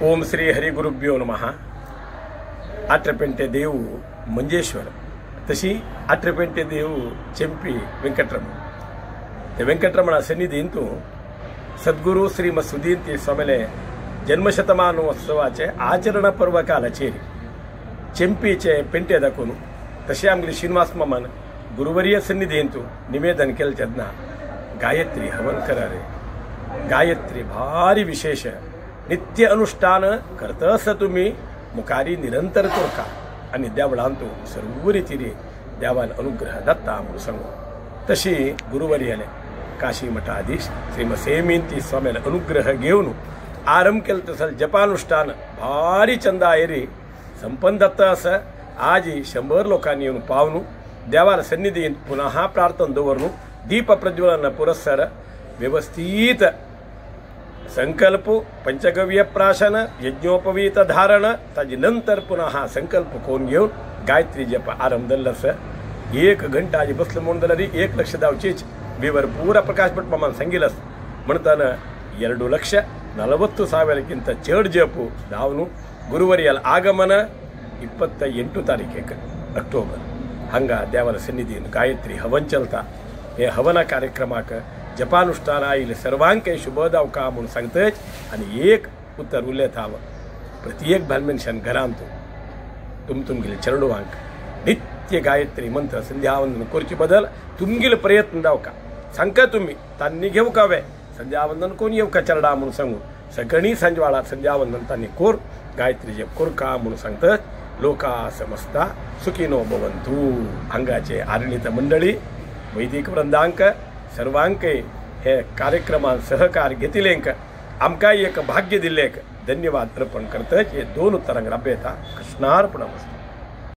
ओम श्री हरी गुरुभ्यो नमः। आट्रपेंटे देव मंजेश्वर तशी आट्रपेंटे देव चेंपी वेंकटरमण ते वेंकटरमण सन्निधींतू सद्गुरू श्री मसुदीन स्वामीले जन्मशतमानोत्सवाचे आचरण पर्व कालाचेरी चेंपीचे पेंटे दाखवून तसे आमगे श्रीनिवास मामान गुरुवर्य सन्निधींतू निवेदन केले तेदना गायत्री हवन करारे। गायत्री भारी विशेष नित्य अनुष्ठान करतस तुम्ही मुखारी निरंतर करता आणि देवळांतू सर्व रितीने देवान अनुग्रह दत्ता म्हणून सांगू। तशी गुरुवर्याने काशी मठाधीश श्रीमसेमींती स्वामीला अनुग्रह घेऊन आरंभ केलं तसं जपानुष्ठान भारी चंदा एरी संपन्न दत्ता असं आज 100 लोकांनी येऊन पावनु देवाला सन्निधीन पुन्हा प्रार्थना दवरनु दीप प्रज्वलन पुरस्सर व्यवस्थित संकल्प पंचगव्य प्राशन यज्ञोपवीत धारण ताजी नंतर पुन्हा हा संकल्प कोण घेऊन गायत्री जप आरंभ दल्लस 1 घंटा आज बसलं म्हणून दलरी 1 लक्ष दावचीच बेवर पूरा प्रकाश भट मामान संगीलस म्हणताना 2,40,40,000 ಚೇಡ್ ಜಪು ದಾವನು ಗುರುವರಿಯಲ್ ಆಗಮನ 28 ತಾರೀಖಿಗೆ ಅಕ್ಟೋಬರ್ ಹಂಗ ದೇವರ ಸನ್ನಿಧಿಯನ್ನು ಗಾಯತ್ರಿ ಹವನ್ ಚಲ್ತಾ हे हवना कार्यक्रमाक जपानुष्ठान आईल सर्वांके शुभदाव का म्हणून सांगतच आणि एक उत्तर उल्लेख हवं प्रत्येक बालमनुष्यान घरांतू तुमगेले चरडोवांक नित्य गायत्री मंत्र संध्यावंदन करची बदल तुमगेले प्रयत्न दाव का सांगता तुम्ही तांनी घेऊ कावे संध्यावंदन कोण येऊ का चरडा म्हणून सांगू सगळी संजवाळा संध्यावंदन तांनी कोर गायत्री जप कोर का म्हणून सांगतात लोका समस्ता सुखिनो भवंतु अंगाचे आरणित मंडळी वैदिक वृंदांक सर्वांक हे कार्यक्रमात सहकार घेतिलेंक आमका एक भाग्य दिलेक धन्यवाद अर्पण करतच हे 2 उत्तरांक राबयता कृष्णार्पणमस्तु।